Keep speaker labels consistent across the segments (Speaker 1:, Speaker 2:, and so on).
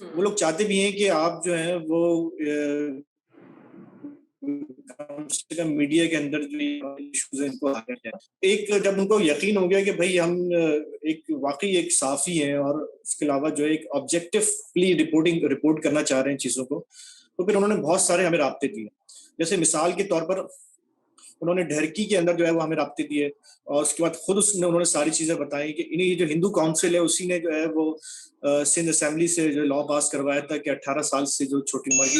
Speaker 1: وہ لوگ چاہتے بھی ہیں کہ آپ جو ہیں وہ کم سے کم میڈیا کے اندر جو ایشوز ہیں ان کو آگے جائیں. ایک جب ان کو یقین ہو گیا کہ بھائی ہم ایک واقعی ایک صحافی ہیں اور اس کے علاوہ جو ایک آبجیکٹولی رپورٹ کرنا چاہ رہے ہیں چیزوں کو, تو پھر انہوں نے بہت سارے ہمیں رابطے دیے. جیسے مثال کے طور پر انہوں نے ڈھرکی کے اندر جو ہے وہ ہمیں رابطے دیے, اور اس کے بعد خود انہوں نے ساری چیزیں بتائی کہ انہیں یہ جو ہندو کونسل ہے اسی نے جو ہے وہ سندھ اسمبلی سے جو لا پاس کروایا تھا کہ 18 سال سے جو چھوٹی عمر کی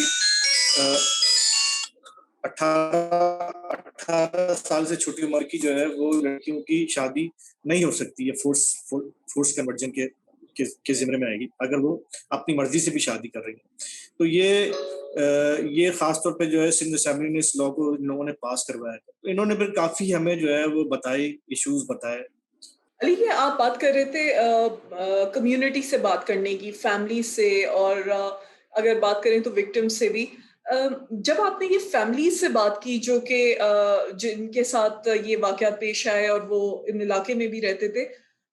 Speaker 1: 18 سال سے چھوٹی عمر کی جو ہے وہ لڑکیوں کی شادی نہیں ہو سکتی ہے, فورس کنورژن کے ذمے میں آئے گی اگر وہ اپنی مرضی سے بھی شادی کر رہی ہیں. تو یہ خاص طور پہ جو ہے سندھ اسمبلی نے اس لا کو ان لوگوں نے پاس کروایا تھا. تو انہوں نے پھر کافی ہمیں جو ہے وہ بتائے, ایشوز بتائے.
Speaker 2: علی یہ آپ بات کر رہے تھے کمیونٹی سے بات کرنے کی, فیملی سے, اور اگر بات کریں تو وکٹم سے بھی. جب آپ نے یہ فیملی سے بات کی جو کہ جن کے ساتھ یہ واقعات پیش آئے اور وہ ان علاقے میں بھی رہتے تھے,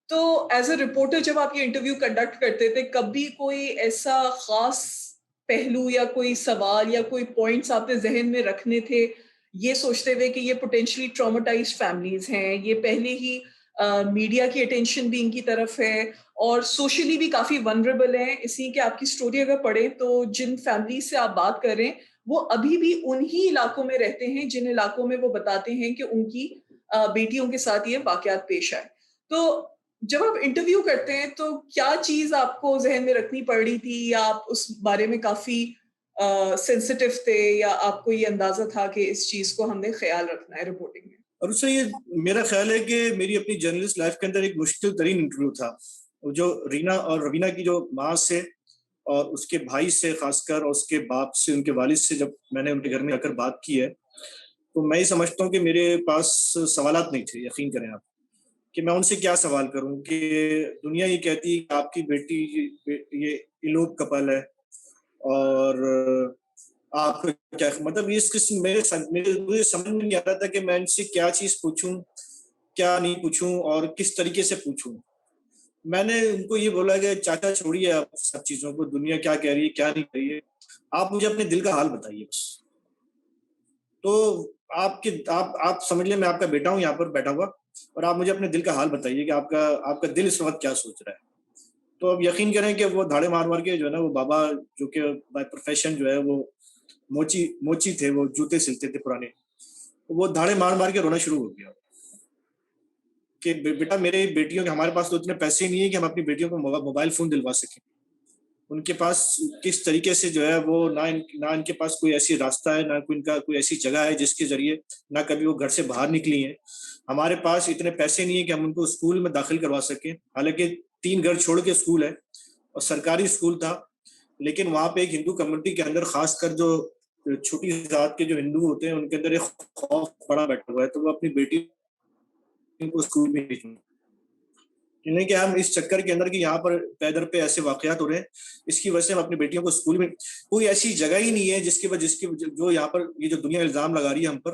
Speaker 2: تو ایز اے رپورٹر جب آپ یہ انٹرویو کنڈکٹ کرتے تھے, کبھی کوئی ایسا خاص پہلو یا کوئی سوال یا کوئی پوائنٹس آپ نے ذہن میں رکھنے تھے یہ سوچتے ہوئے کہ یہ پوٹینشلی ٹرامیٹائزڈ فیملیز ہیں, یہ پہلے ہی میڈیا کی اٹینشن بھی ان کی طرف ہے اور سوشلی بھی کافی ونریبل ہیں, اس لیے کہ آپ کی سٹوری اگر پڑھیں تو جن فیملی سے آپ بات کر رہے ہیں وہ ابھی بھی انہی علاقوں میں رہتے ہیں جن علاقوں میں وہ بتاتے ہیں کہ ان کی بیٹیوں کے ساتھ یہ واقعات پیش آئے. تو جب آپ انٹرویو کرتے ہیں تو کیا چیز آپ کو ذہن میں رکھنی پڑ رہی تھی, یا آپ اس بارے میں کافی سینسٹیو تھے, یا آپ کو یہ اندازہ تھا کہ اس چیز کو ہم نے خیال رکھنا ہے رپورٹنگ میں؟
Speaker 1: اور اس سے یہ میرا خیال ہے کہ میری اپنی جرنلسٹ لائف کے اندر ایک مشکل ترین انٹرویو تھا, جو رینا اور روینہ کی جو ماں سے اور اس کے بھائی سے خاص کر, اور اس کے باپ سے, ان کے والد سے جب میں نے ان کے گھر میں آ کر بات کی ہے تو میں یہ سمجھتا ہوں کہ میرے پاس سوالات نہیں تھے. یقین کریں آپ کہ میں ان سے کیا سوال کروں کہ دنیا یہ کہتی ہے کہ آپ کی بیٹی یہ الوپ کپل ہے, اور آپ کیا مطلب اس قسم مجھے سمجھ میں نہیں آ رہا تھا کہ میں ان سے کیا چیز پوچھوں, کیا نہیں پوچھوں, اور کس طریقے سے پوچھوں. میں نے ان کو یہ بولا کہ چاچا چھوڑیے آپ سب چیزوں کو, دنیا کیا کہہ رہی ہے کیا نہیں کہہ رہی ہے, آپ مجھے اپنے دل کا حال بتائیے بس. تو آپ سمجھ لیں میں آپ کا بیٹا ہوں یہاں پر بیٹھا ہوا, اور آپ مجھے اپنے دل کا حال بتائیے کہ آپ کا دل اس وقت کیا سوچ رہا ہے. تو اب یقین کریں کہ وہ دھاڑے مار مار کے جو ہے نا, وہ بابا جو کہ بائی پروفیشن جو ہے وہ موچی تھے, وہ جوتے سلتے تھے پرانے, وہ دھاڑے مار مار کے رونا شروع ہو گیا کہ بیٹا میرے بیٹیوں کے, ہمارے پاس تو اتنے پیسے نہیں ہیں کہ ہم اپنی بیٹیوں کو موبائل فون دلوا سکیں. ان کے پاس کس طریقے سے جو ہے وہ نہ ان کے پاس کوئی ایسی راستہ ہے, نہ ان کا کوئی ایسی جگہ ہے جس کے ذریعے نہ کبھی وہ گھر سے باہر نکلی ہیں. ہمارے پاس اتنے پیسے نہیں ہیں کہ ہم ان کو اسکول میں داخل کروا سکیں, حالانکہ 3 گھر چھوڑ کے اسکول ہے اور سرکاری اسکول تھا, لیکن وہاں پہ ایک ہندو کمیونٹی کے اندر خاص کر جو چھوٹی ذات کے جو ہندو ہوتے ہیں ان کے اندر ایک خوف بڑا بیٹھا ہوا ہے, تو وہ اپنی بیٹی کو اسکول میں بھیجیں. کہ ہم اس چکر کے اندر کہ یہاں پر پیدر پہ ایسے واقعات ہو رہے ہیں, اس کی وجہ سے ہم اپنی بیٹیوں کو اسکول میں, کوئی ایسی جگہ ہی نہیں ہے جس کی جو یہاں پر یہ جو دنیا الزام لگا رہی ہے ہم پر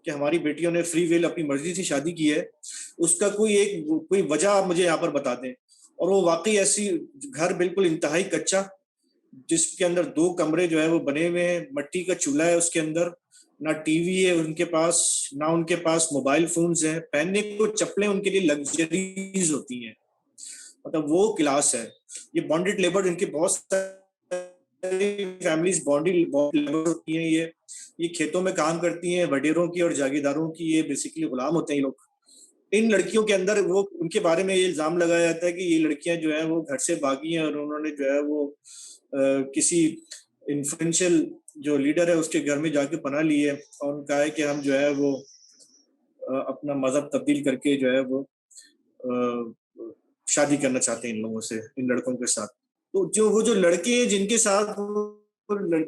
Speaker 1: کہ ہماری بیٹیوں نے فری ویل اپنی مرضی سے شادی کی ہے, اس کا کوئی وجہ آپ مجھے یہاں پر بتا دیں. اور وہ واقعی ایسی گھر بالکل انتہائی کچا, جس کے اندر 2 کمرے جو ہے وہ بنے ہوئے ہیں, مٹی کا چولہا ہے اس کے اندر, نہ ٹی وی ہے ان کے پاس, نہ ان کے پاس موبائل فونز ہیں, پہننے کو چپلیں ان کے لیے لگژریز ہوتی ہیں, مطلب وہ کلاس ہے. یہ بانڈڈ لیبر, ان کے بہت ساری فیملیز بانڈڈ لیبر ہوتی ہیں, یہ کھیتوں میں کام کرتی ہیں, وڈیروں کی اور جاگیرداروں کی, یہ بیسیکلی غلام ہوتے ہیں یہ لوگ. ان لڑکیوں کے اندر وہ ان کے بارے میں یہ الزام لگایا جاتا ہے کہ یہ لڑکیاں جو ہیں وہ گھر سے بھاگی ہیں, اور انہوں نے جو ہے وہ کسی انفلوئنشل جو لیڈر ہے اس کے گھر میں جا کے پناہ لی ہے, اور ان کا ہے کہ ہم جو ہے وہ اپنا مذہب تبدیل کر کے جو ہے وہ شادی کرنا چاہتے ہیں ان لوگوں سے, ان لڑکوں کے ساتھ. تو وہ جو لڑکے ہیں جن کے ساتھ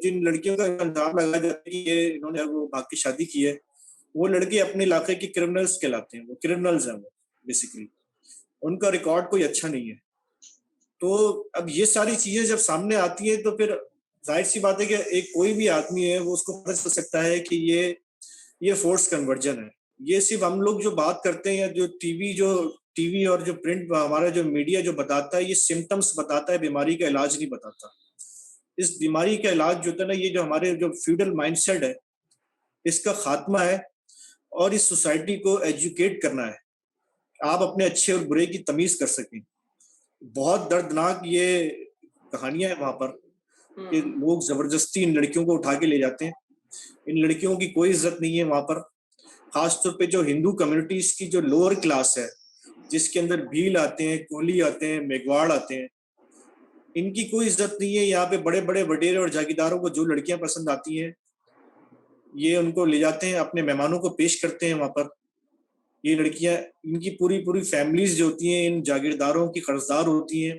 Speaker 1: جن لڑکیوں کا الزام لگایا جاتا ہے کہ انہوں نے وہ بھاگ کی شادی کی ہے, وہ لڑکے اپنے علاقے کے کرمنلز کہلاتے ہیں, وہ کرمنلز ہیں وہ بیسیکلی, ان کا ریکارڈ کوئی اچھا نہیں ہے. تو اب یہ ساری چیزیں جب سامنے آتی ہیں تو پھر ظاہر سی بات ہے کہ ایک کوئی بھی آدمی ہے وہ اس کو پتہ چل سکتا ہے کہ یہ فورس کنورژن ہے. یہ صرف ہم لوگ جو بات کرتے ہیں, جو ٹی وی اور جو پرنٹ ہمارا جو میڈیا جو بتاتا ہے, یہ سمٹمز بتاتا ہے, بیماری کا علاج نہیں بتاتا. اس بیماری کا علاج جو ہوتا ہے نا، یہ جو ہمارے جو فیوڈل مائنڈ سیٹ ہے اس کا خاتمہ ہے، اور اس سوسائٹی کو ایجوکیٹ کرنا ہے، آپ اپنے اچھے اور برے کی تمیز کر سکیں. بہت دردناک یہ کہانیاں ہیں وہاں پر کہ لوگ زبردستی ان لڑکیوں کو اٹھا کے لے جاتے ہیں. ان لڑکیوں کی کوئی عزت نہیں ہے وہاں پر، خاص طور پہ جو ہندو کمیونٹیز کی جو لوور کلاس ہے، جس کے اندر بھیل آتے ہیں، کولی آتے ہیں، میگواڑ آتے ہیں، ان کی کوئی عزت نہیں ہے. یہاں پہ بڑے بڑے وڈیرے اور جاگیرداروں کو جو لڑکیاں پسند آتی ہیں یہ ان کو لے جاتے ہیں، اپنے مہمانوں کو پیش کرتے ہیں وہاں پر. یہ لڑکیاں، ان کی پوری پوری فیملیز جو ہوتی ہیں ان جاگیرداروں کی قرضدار ہوتی ہیں،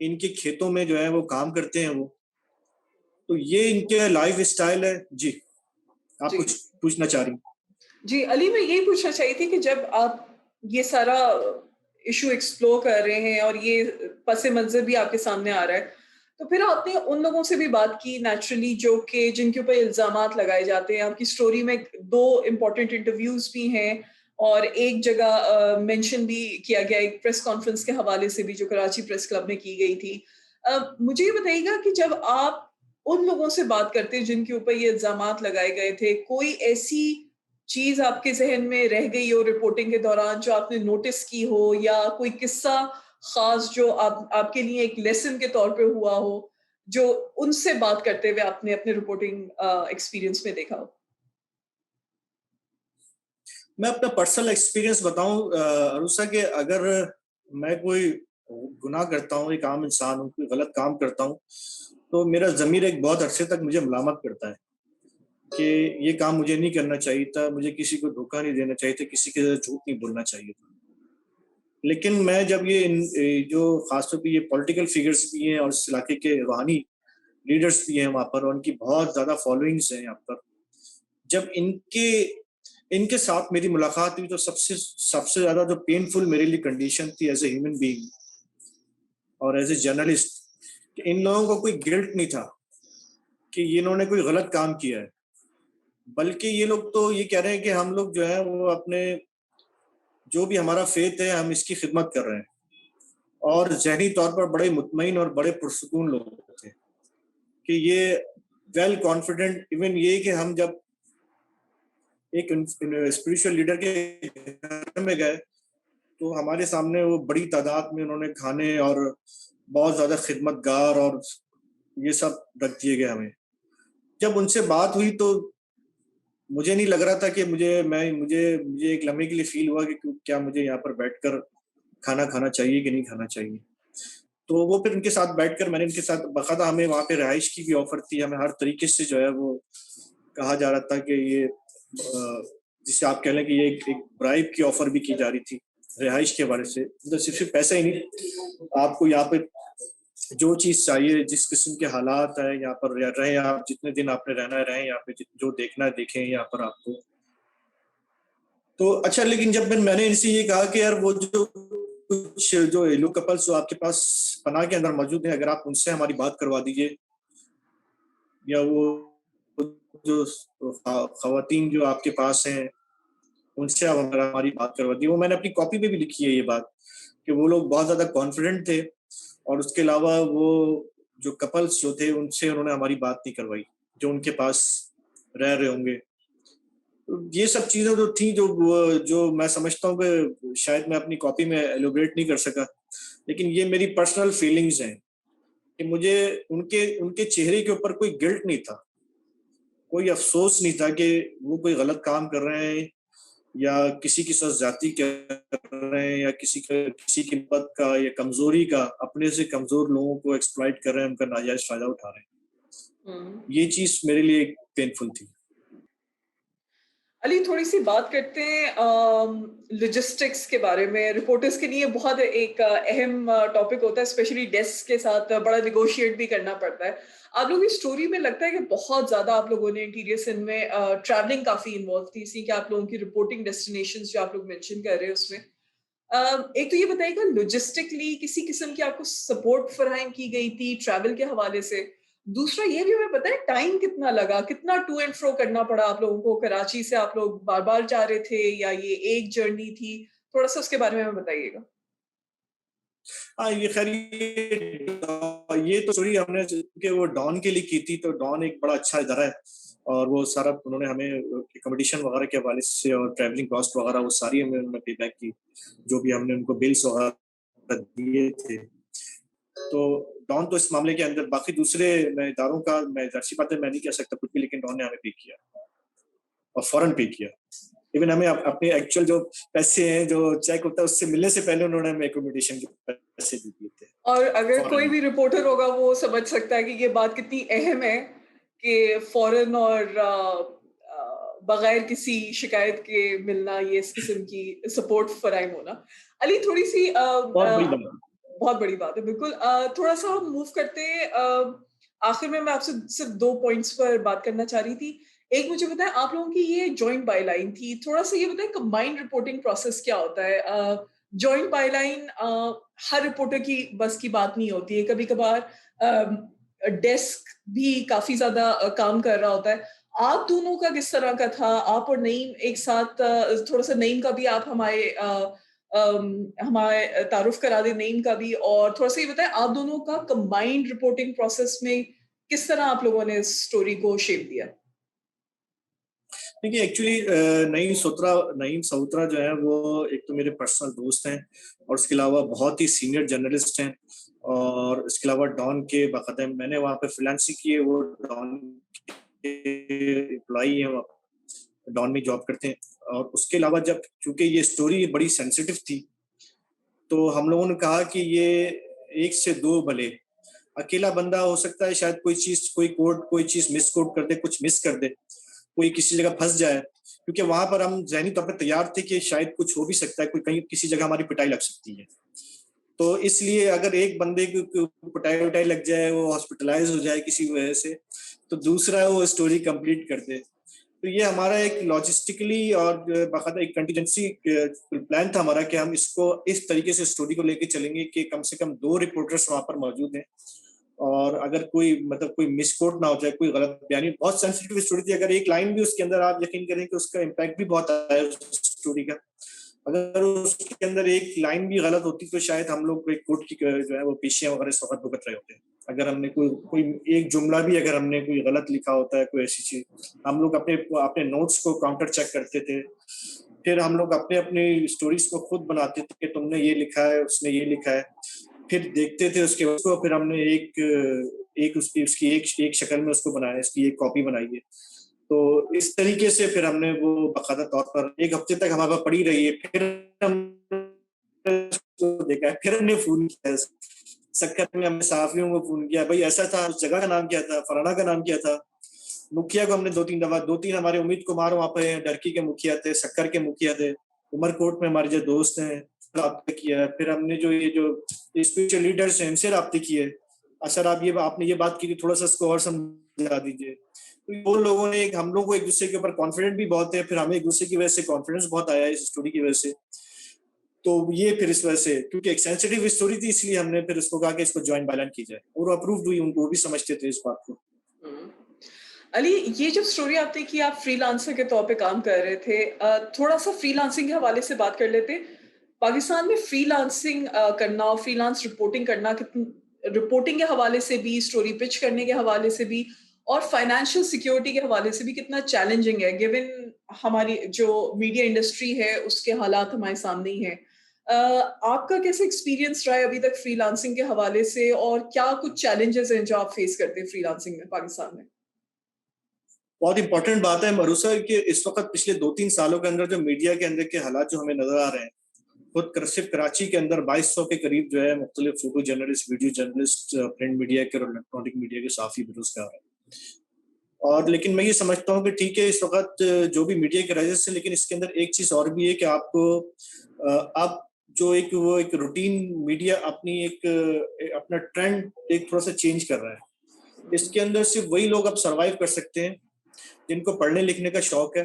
Speaker 1: ان کے کھیتوں میں جو ہے وہ کام کرتے ہیں وہ. تو یہ ان کے لائف اسٹائل ہے. جی آپ کچھ پوچھنا چاہ رہی ہیں؟
Speaker 2: جی علی، میں یہی پوچھنا چاہیے تھی کہ جب آپ یہ سارا ایشو ایکسپلور کر رہے ہیں اور یہ پس منظر بھی آپ کے سامنے آ رہا ہے، تو پھر آپ نے ان لوگوں سے بھی بات کی نیچرلی جو کہ جن کے اوپر الزامات لگائے جاتے ہیں. آپ کی سٹوری میں 2 امپورٹنٹ انٹرویوز بھی ہیں اور ایک جگہ مینشن بھی کیا گیا ایک پریس کانفرنس کے حوالے سے بھی جو کراچی پریس کلب میں کی گئی تھی. مجھے یہ بتائیے گا کہ جب آپ ان لوگوں سے بات کرتے ہیں جن کے اوپر یہ الزامات لگائے گئے تھے، کوئی ایسی چیز آپ کے ذہن میں رہ گئی ہو رپورٹنگ کے دوران جو آپ نے نوٹس کی ہو، یا کوئی قصہ خاص جو آپ کے لیے ایک لیسن کے طور پہ ہوا ہو جو ان سے بات کرتے ہوئے آپ نے اپنے رپورٹنگ ایکسپیرینس میں دیکھا ہو؟
Speaker 1: میں اپنا پرسنل ایکسپیرینس بتاؤں عروسہ، کہ اگر میں کوئی گناہ کرتا ہوں، ایک عام انسان ہوں، کوئی غلط کام کرتا ہوں، تو میرا ضمیر ایک بہت عرصے تک مجھے ملامت کرتا ہے کہ یہ کام مجھے نہیں کرنا چاہیے تھا، مجھے کسی کو دھوکہ نہیں دینا چاہیے تھا، کسی کے ساتھ جھوٹ نہیں بولنا چاہیے تھا. لیکن میں جب یہ جو خاص طور پہ یہ پولیٹیکل فگرز بھی ہیں اور اس علاقے کے روحانی لیڈرز بھی ہیں وہاں پر، اور ان کی بہت زیادہ فالوئنگز ہیں یہاں پر، جب ان کے ساتھ میری ملاقات ہوئی تو سب سے زیادہ جو پینفل میرے لیے کنڈیشن تھی ایز اے ہیومن بینگ اور ایز اے جرنلسٹ، کہ ان لوگوں کو کوئی گلٹ نہیں تھا کہ انہوں نے کوئی غلط کام کیا ہے، بلکہ یہ لوگ تو یہ کہہ رہے ہیں کہ ہم لوگ جو ہے وہ اپنے جو بھی ہمارا فیتھ ہے ہم اس کی خدمت کر رہے ہیں. اور ذہنی طور پر بڑے مطمئن اور بڑے پرسکون لوگ تھے کہ یہ ویل کانفیڈنٹ. ایون یہ کہ ہم جب ایک اسپریچول لیڈر کے گھر میں گئے تو ہمارے سامنے وہ بڑی تعداد میں انہوں نے کھانے اور بہت زیادہ خدمت گار اور یہ سب رکھ دیے گئے ہمیں. جب ان سے بات ہوئی تو مجھے نہیں لگ رہا تھا کہ مجھے ایک لمحے کے لیے فیل ہوا کہ کیا مجھے یہاں پر بیٹھ کر کھانا کھانا چاہیے کہ نہیں کھانا چاہیے. تو وہ پھر ان کے ساتھ بیٹھ کر میں نے ان کے ساتھ باقاعدہ، ہمیں وہاں پہ رہائش کی بھی آفر تھی، ہمیں ہر طریقے سے جو ہے وہ کہا جا رہا تھا کہ یہ جسے آپ کہہ لیں کہ یہ ایک برائب کی آفر بھی کی جا رہی تھی رہائش کے حوالے سے. صرف پیسہ ہی نہیں، آپ کو یہاں پہ جو چیز چاہیے، جس قسم کے حالات ہیں یہاں پر رہیں، آپ جتنے دن آپ نے رہنا ہے رہیں، یہاں پہ جو دیکھنا ہے دیکھیں یہاں پر آپ کو. تو اچھا، لیکن جب میں نے ان سے یہ کہا کہ یار وہ جو کچھ جو ایلو کپلس جو آپ کے پاس پناہ کے اندر موجود ہیں، اگر آپ ان سے ہماری بات کروا دیجیے، یا وہ جو خواتین جو آپ کے پاس ہیں ان سے آپ ہماری بات کروا دیجیے. وہ میں نے اپنی کاپی پہ بھی لکھی ہے یہ بات کہ وہ لوگ بہت زیادہ کانفیڈنٹ تھے، اور اس کے علاوہ وہ جو کپلس جو تھے ان سے انہوں نے ہماری بات نہیں کروائی جو ان کے پاس رہ رہے ہوں گے. یہ سب چیزیں جو تھیں جو میں سمجھتا ہوں کہ شاید میں اپنی کاپی میں ایلوبریٹ نہیں کر سکا، لیکن یہ میری پرسنل فیلنگز ہیں کہ مجھے ان کے چہرے کے اوپر کوئی گلٹ نہیں تھا، کوئی افسوس نہیں تھا کہ وہ کوئی غلط کام کر رہے ہیں یا کسی کے ساتھ زیادتی کر رہے ہیں، یا کسی کی بد کا یا کمزوری کا، اپنے سے کمزور لوگوں کو ایکسپلائٹ کر رہے ہیں، ان کا ناجائز فائدہ اٹھا رہے ہیں. یہ چیز میرے لیے پینفل تھی.
Speaker 2: علی، تھوڑی سی بات کرتے ہیں لوجسٹکس کے بارے میں. رپورٹرز کے لیے بہت ایک اہم ٹاپک ہوتا ہے، اسپیشلی ڈیسک کے ساتھ بڑا نیگوشیٹ بھی کرنا پڑتا ہے. آپ لوگوں کی اسٹوری میں لگتا ہے کہ بہت زیادہ آپ لوگوں نے انٹیریئر سندھ میں ٹریولنگ کافی انوالو تھی، اسی کہ آپ لوگوں کی رپورٹنگ ڈیسٹینیشنز جو آپ لوگ مینشن کر رہے ہیں اس میں ایک تو یہ بتائیے گا لوجسٹکلی کسی قسم کی آپ کو سپورٹ فراہم کی گئی تھی ٹریول کے حوالے سے؟ دوسرا یہ بھی ہمیں پتا ہے ٹائم کتنا لگا، کتنا ٹو اینڈ فرو کرنا پڑا آپ لوگوں کو؟ کراچی سے آپ لوگ بار بار جا رہے تھے یا یہ ایک جرنی تھی؟ تھوڑا سا اس کے بارے میں ہمیں بتائیے گا.
Speaker 1: ہاں یہ خیر یہ تو اسٹوری ہم نے کہ وہ ڈان کے لیے کی تھی، تو ڈان ایک بڑا اچھا ادارہ ہے اور وہ سارا انہوں نے ہمیں اکوموڈیشن وغیرہ کے حوالے سے اور ٹریولنگ کاسٹ وغیرہ وہ ساری ہمیں انہوں نے پے بیک کی، جو بھی ہم نے ان کو بلس وغیرہ دیے تھے. تو ڈان تو اس معاملے کے اندر، باقی دوسرے میں اداروں کا میں ظاہر سی بات ہے میں نہیں کہہ سکتا کچھ بھی، لیکن ڈان نے ہمیں پے کیا اور فوراً پے کیا. ایون ہمیں اپنے ایکچوئل جو پیسے ہیں جو چیک ہوتا ہے اس سے ملنے سے پہلے انہوں نے ہمیں اکوموڈیشن کے پیسے بھی دیے تھے
Speaker 2: اور اگر کوئی
Speaker 1: فوراً.
Speaker 2: بھی رپورٹر ہوگا وہ سمجھ سکتا ہے کہ یہ بات کتنی اہم ہے کہ فوراً اور بغیر کسی شکایت کے ملنا، یہ اس قسم کی سپورٹ فراہم ہونا. علی تھوڑی سی
Speaker 1: بہت بڑی بات.
Speaker 2: بہت بڑی بات ہے بالکل. تھوڑا سا ہم موو کرتے ہیں آخر میں آپ سے صرف 2 پوائنٹس پر بات کرنا چاہ رہی تھی. ایک مجھے بتائیں آپ لوگوں کی یہ جوائنٹ بائی لائن تھی، تھوڑا سا یہ بتائیں کمبائنڈ رپورٹنگ پروسیس کیا ہوتا ہے؟ Joint by line Hare reporter کی بس کی بات نہیں ہوتی ہے، کبھی کبھار ڈیسک بھی کافی زیادہ کام کر رہا ہوتا ہے. آپ دونوں کا کس طرح کا تھا؟ آپ اور نعیم ایک ساتھ، تھوڑا سا نعیم کا بھی آپ ہمارے تعارف کرا دیں نعیم کا بھی، اور تھوڑا سا یہ بتائیں آپ دونوں کا کمبائنڈ رپورٹنگ پروسیس میں کس طرح آپ لوگوں نے اس سٹوری کو شیپ دیا؟
Speaker 1: دیکھیے ایکچولی نعیم سوترا جو ہے وہ ایک تو میرے پرسنل دوست ہیں اور اس کے علاوہ بہت ہی سینئر جرنلسٹ ہیں، اور اس کے علاوہ ڈان کے باقاعدہ میں نے وہاں پہ فریلانسنگ کی ہے، وہ ڈان کے امپلائی ہیں، ڈان میں جاب کرتے ہیں. اور اس کے علاوہ جب چونکہ یہ اسٹوری بڑی سینسیٹیو تھی تو ہم لوگوں نے کہا کہ یہ ایک سے دو بھلے، اکیلا بندہ ہو سکتا ہے شاید کوئی چیز مس کوڈ کر دے، کچھ مس کر دے، کوئی کسی جگہ پھنس جائے، کیونکہ وہاں پر ہم ذہنی طور پہ تیار تھے کہ شاید کچھ ہو بھی سکتا ہے، کوئی کہیں کسی جگہ ہماری پٹائی لگ سکتی ہے. تو اس لیے اگر ایک بندے کو پٹائی وٹائی لگ جائے، وہ ہاسپٹلائز ہو جائے کسی وجہ سے، تو دوسرا وہ اسٹوری کمپلیٹ کر دے. تو یہ ہمارا ایک لاجسٹکلی اور باقاعدہ ایک کنٹینجنسی پلان تھا ہمارا کہ ہم اس کو اس طریقے سے اسٹوری کو لے کے چلیں گے کہ کم سے کم 2 رپورٹرس وہاں پر موجود ہیں، اور اگر کوئی مس کوٹ نہ ہو جائے، کوئی غلط بیانی. بہت سینسیٹیو اسٹوری تھی، اگر ایک لائن بھی اس کے اندر آپ یقین کریں کہ اس کا امپیکٹ بھی بہت آیا ہے اس اسٹوری کا. اگر اس کے اندر ایک لائن بھی غلط ہوتی تو شاید ہم لوگ کوئی کورٹ کی جو ہے وہ پیشیاں وغیرہ اس وقت بھگت رہے ہوتے ہیں. اگر ہم نے کوئی ایک جملہ بھی اگر ہم نے کوئی غلط لکھا ہوتا ہے، کوئی ایسی چیز، ہم لوگ اپنے نوٹس کو کاؤنٹر چیک کرتے تھے، پھر ہم لوگ اپنی اسٹوریز کو خود بناتے تھے کہ تم نے یہ لکھا ہے، اس نے یہ لکھا ہے، پھر دیکھتے تھے اس کے کو، پھر ہم نے اس کی ایک شکل میں اس کو بنایا، اس کی ایک کاپی بنائی ہے. تو اس طریقے سے پھر ہم نے وہ باقاعدہ طور پر 1 ہفتے تک ہمارے پاس پڑی رہی ہے. پھر ہم دیکھا ہے، پھر ہم نے فون کیا سکر میں، ہم نے صحافیوں کو فون کیا، بھائی ایسا تھا، اس جگہ کا نام کیا تھا، فلانا کا نام کیا تھا. مکھیا کو ہم نے 2-3 دفعہ، 2-3 ہمارے امید کمار وہاں پہ ڈرکی کے مکھیا تھے، سکر کے مکھیا تھے، عمر کوٹ میں ہمارے جو دوست ہیں رابطہ کیا ہے. پھر ہم نے جو اسپرچل لیڈرز ہیں ان سے رابطے کیے، سر آپ نے یہ بات کی کہ تھوڑا سا اس کو اور سمجھا دیجیے. وہ لوگوں نے ہم لوگ کو ایک دوسرے کے اوپر کانفیڈنٹ بھی بہت ہے، پھر ہمیں ایک دوسرے کی وجہ سے کانفیڈنس بہت آیا اس اسٹوری کی وجہ سے. تو یہ پھر اس وجہ سے کیونکہ ایک سینسیٹیو اسٹوری تھی، اس لیے ہم نے پھر اس کو کہا کہ اس کو جوائنٹ بیلنس کی جائے، اور اپرووڈ ہوئی، ان کو بھی سمجھتے تھے اس بات کو.
Speaker 2: علی یہ جو اسٹوری آپ نے کی، آپ فری لانسر کے طور پہ کام کر رہے تھے، تھوڑا سا فری لانسنگ کے حوالے سے بات کر لیتے. پاکستان میں فری لانسنگ کرنا اور فری لانس رپورٹنگ کرنا، رپورٹنگ کے حوالے سے بھی، اسٹوری پچ کرنے کے حوالے سے بھی، اور فائنینشیل سیکیورٹی کے حوالے سے بھی کتنا چیلنجنگ ہے، گیون ہماری جو میڈیا انڈسٹری ہے اس کے حالات ہمارے سامنے ہی ہیں. آپ کا کیسے ایکسپیرینس رہا ہے ابھی تک فری لانسنگ کے حوالے سے، اور کیا کچھ چیلنجز ہیں جو آپ فیس کرتے ہیں فری لانسنگ میں پاکستان میں؟
Speaker 1: بہت امپورٹنٹ بات ہے مروسا کہ اس وقت پچھلے 2-3 سالوں کے اندر جو میڈیا کے اندر کے حالات جو ہمیں نظر آ رہے ہیں، خود صرف کراچی کے اندر 2200 کے قریب جو ہے مختلف photo journalist, video journalist, print media کے اور الیکٹرانک میڈیا کے صحافی بےروزگار ہیں. اور لیکن میں یہ سمجھتا ہوں کہ ٹھیک ہے اس وقت جو بھی میڈیا کے رائزز ہیں، لیکن اس کے اندر ایک چیز اور بھی ہے کہ آپ کو جو ایک روٹین میڈیا اپنا ٹرینڈ ایک تھوڑا سا چینج کر رہا ہے. اس کے اندر صرف وہی لوگ اب سروائیو کر سکتے ہیں جن کو پڑھنے لکھنے کا شوق ہے،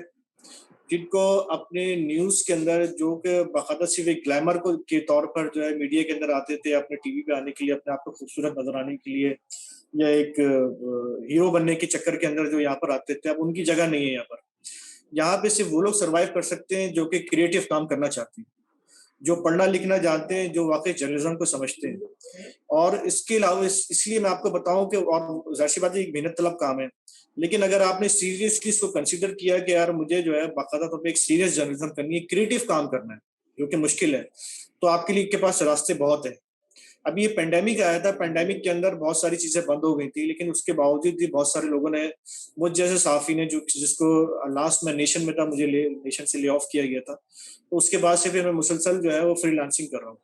Speaker 1: جن کو اپنے نیوز کے اندر جو کہ باقاعدہ صرف ایک گلیمر کے طور پر جو ہے میڈیا کے اندر آتے تھے اپنے ٹی وی پہ آنے کے لیے، اپنے آپ کو خوبصورت نظر آنے کے لیے، یا ایک ہیرو بننے کے چکر کے اندر جو یہاں پر آتے تھے، اب ان کی جگہ نہیں ہے یہاں پر. یہاں پہ صرف وہ لوگ سروائیو کر سکتے ہیں جو کہ کریٹو کام کرنا چاہتے ہیں، جو پڑھنا لکھنا جانتے ہیں, جو واقعی جرنلزم کو سمجھتے ہیں. اور اس کے علاوہ اس لیے میں آپ کو بتاؤں کہ, اور ظاہر سی بات ہے ایک محنت طلب کام ہے, لیکن اگر آپ نے سیریسلی اس کو کنسیڈر کیا کہ یار مجھے جو ہے باقاعدہ طور پہ ایک سیریس جرنلزم کرنی ہے, کریٹو کام کرنا ہے جو کہ مشکل ہے, تو آپ کے لیے کے پاس راستے بہت ہیں. ابھی یہ پینڈیمک آیا تھا, پینڈیمک کے اندر بہت ساری چیزیں بند ہو گئی تھی, لیکن اس کے باوجود بھی بہت سارے لوگوں نے, مجھ جیسے صحافی نے جس کو لاسٹ میں نیشن میں تھا, مجھے نیشن سے لے آف کیا گیا تھا, تو اس کے بعد سے پھر میں مسلسل جو ہے وہ فری لانسنگ کر رہا ہوں.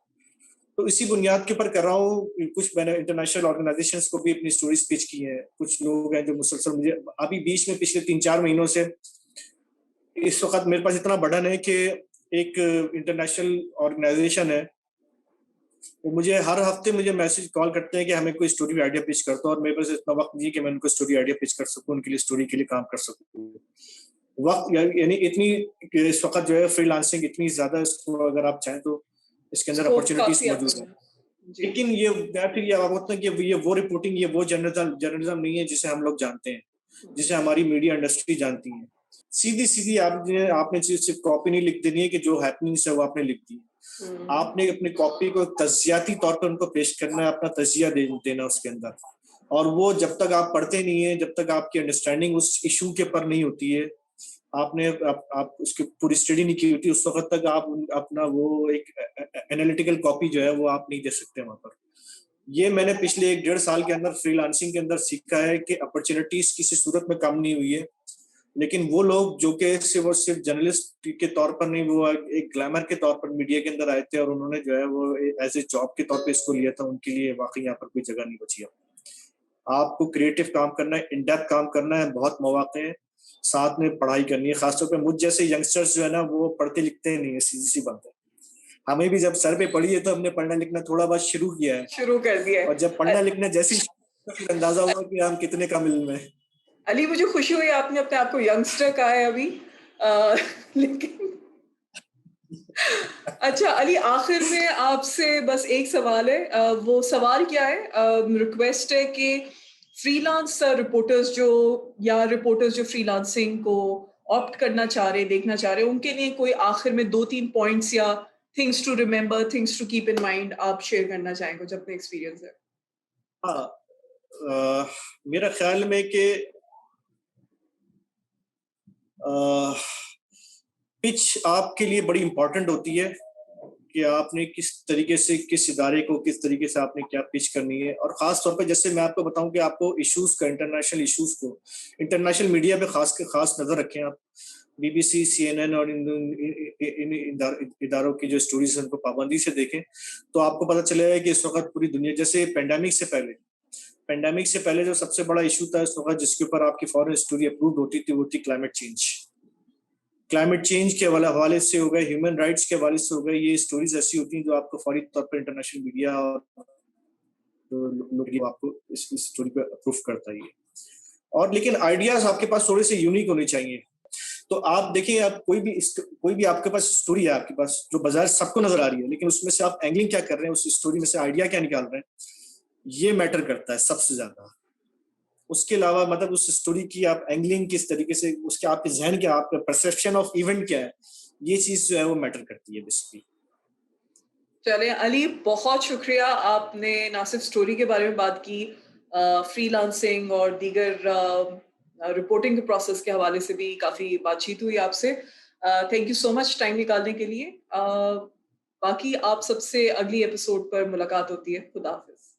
Speaker 1: تو اسی بنیاد کے اوپر کر رہا ہوں. کچھ میں نے انٹرنیشنل آرگنائزیشنس کو بھی اپنی سٹوریز پیچ کی ہیں. کچھ لوگ ہیں جو مسلسل مجھے ابھی بیچ میں پچھلے 3-4 مہینوں سے اس وقت میرے پاس اتنا بڑھن ہے کہ ایک انٹرنیشنل آرگنائزیشن ہے, وہ مجھے ہر ہفتے مجھے میسج کال کرتے ہیں کہ ہمیں کوئی اسٹوری آئیڈیا پچ کرتا ہوں, اور میرے پاس اتنا وقت نہیں ہے کہ میں ان کو اسٹوری آئیڈیا پچ کر سکوں, ان کے لیے اسٹوری کے لیے کام کر سکوں. وقت یعنی اتنی اس وقت جو ہے فری لانسنگ اتنی زیادہ, اس کو اگر آپ چاہیں تو اس کے اندر اپرچونیٹیز موجود ہیں. لیکن یہ ہوتا ہے کہ یہ وہ رپورٹنگ, یہ وہ جرنلزم نہیں ہے جسے ہم لوگ جانتے ہیں, جسے ہماری میڈیا انڈسٹری جانتی ہے. سیدھی آپ نے صرف کاپی نہیں لکھ دینی ہے کہ جو ہیپننگس ہے وہ آپ نے لکھ دی. آپ نے اپنی کاپی کو تجزیاتی طور پر ان کو پیش کرنا ہے, اپنا تجزیہ دینا اس کے اندر, اور وہ جب تک آپ پڑھتے نہیں ہیں, جب تک آپ کی انڈرسٹینڈنگ اس ایشو کے پر نہیں ہوتی ہے, آپ نے آپ اس کی پوری اسٹڈی نہیں کی ہوتی, اس وقت تک آپ اپنا وہ ایک انالیٹیکل کاپی جو ہے وہ آپ نہیں دے سکتے وہاں پر. یہ میں نے پچھلے 1-1.5 سال کے اندر فری لانسنگ کے اندر سیکھا ہے کہ اپرچونیٹیز کسی صورت میں کم نہیں ہوئی ہے, لیکن وہ لوگ جو کہ صرف جرنلسٹ کے طور پر نہیں, وہ ایک گلیمر کے طور پر میڈیا کے اندر آئے تھے اور انہوں نے جو ہے وہ ایز اے جاب کے طور پہ اس کو لیا تھا, ان کے لیے واقعی یہاں پر کوئی جگہ نہیں بچی. آپ کو کریٹو کام کرنا ہے, ان ڈیپتھ کام کرنا ہے, بہت مواقع ہیں, ساتھ میں پڑھائی کرنی ہے. خاص طور پہ مجھ جیسے ینگسٹرز جو ہے نا وہ پڑھتے لکھتے نہیں ہے, سیدھی سی بات ہے. ہمیں بھی جب سر پہ پڑھی ہے تو ہم نے پڑھنا لکھنا تھوڑا بہت شروع کیا ہے,
Speaker 2: شروع کر دیا ہے,
Speaker 1: اور جب پڑھنا لکھنا جیسی اندازہ ہوا کہ ہم کتنے کم علم میں.
Speaker 2: علی مجھے خوشی ہوئی آپ نے اپنے آپ کو ینگسٹر کہا ہے ابھی, لیکن اچھا علی, آخر میں آپ سے بس ایک سوال ہے. وہ سوال کیا ہے, ریکویسٹ ہے کہ فری لانس رپورٹرز جو فری لانسنگ کو آپٹ کرنا چاہ رہے, دیکھنا چاہ رہے, ان کے لیے کوئی آخر میں 2-3 پوائنٹس یا things to remember, things to keep in mind آپ شیئر کرنا چاہیں گے, جب ایکسپیرینس ہے.
Speaker 1: ہاں, میرا خیال میں کہ پچ آپ کے لیے بڑی امپورٹنٹ ہوتی ہے کہ آپ نے کس طریقے سے, کس ادارے کو کس طریقے سے آپ نے کیا پچ کرنی ہے. اور خاص طور پہ جیسے میں آپ کو بتاؤں کہ آپ کو ایشوز کا, انٹرنیشنل ایشوز کو, انٹرنیشنل میڈیا پہ خاص نظر رکھیں. آپ BBC, CNN اور ان اداروں کی جو اسٹوریز ہیں ان کو پابندی سے دیکھیں, تو آپ کو پتہ چلے گا کہ اس وقت پوری دنیا, جیسے پینڈیمک سے پہلے جو سب سے بڑا ایشو تھا اس وقت, جس کے اوپر آپ کی فورن اسٹوری اپروڈ ہوتی تھی, وہ تھی کلائمیٹ چینج کے حوالے سے ہو گئے, ہیومن رائٹس کے حوالے سے ہو گئے. یہ اسٹوریز ایسی ہوتی ہیں جو آپ کو فوری طور پر انٹرنیشنل میڈیا اور لوگ آپ کو اس اسٹوری پہ اپروو کرتا ہے. اور لیکن آئیڈیاز آپ کے پاس تھوڑے سے یونیک ہونے چاہیے. تو آپ دیکھیں, آپ کوئی بھی آپ کے پاس اسٹوری ہے, آپ کے پاس جو بظاہر سب کو نظر آ رہی ہے, لیکن اس میں سے آپ اینگلنگ کیا کر رہے ہیں, اس اسٹوری میں سے آئیڈیا کیا نکال رہے ہیں, یہ میٹر کرتا ہے سب سے زیادہ. اس کے علاوہ مطلب اس اسٹوری کی آپ اینگلنگ کس طریقے سے, اس کے آپ کے ذہن کیا, آپ کا پرسیپشن آف ایونٹ کیا ہے, یہ چیز جو ہے وہ میٹر کرتی ہے بیسکلی.
Speaker 2: چلیں علی, بہت شکریہ, آپ نے نہ صرف اسٹوری کے بارے میں بات کی, فری لانسنگ اور دیگر رپورٹنگ کے پروسیس کے حوالے سے بھی کافی بات چیت ہوئی آپ سے. Thank you so much time نکالنے کے لیے. باقی آپ سب سے اگلی ایپیسوڈ پر ملاقات ہوتی ہے. خدا حافظ.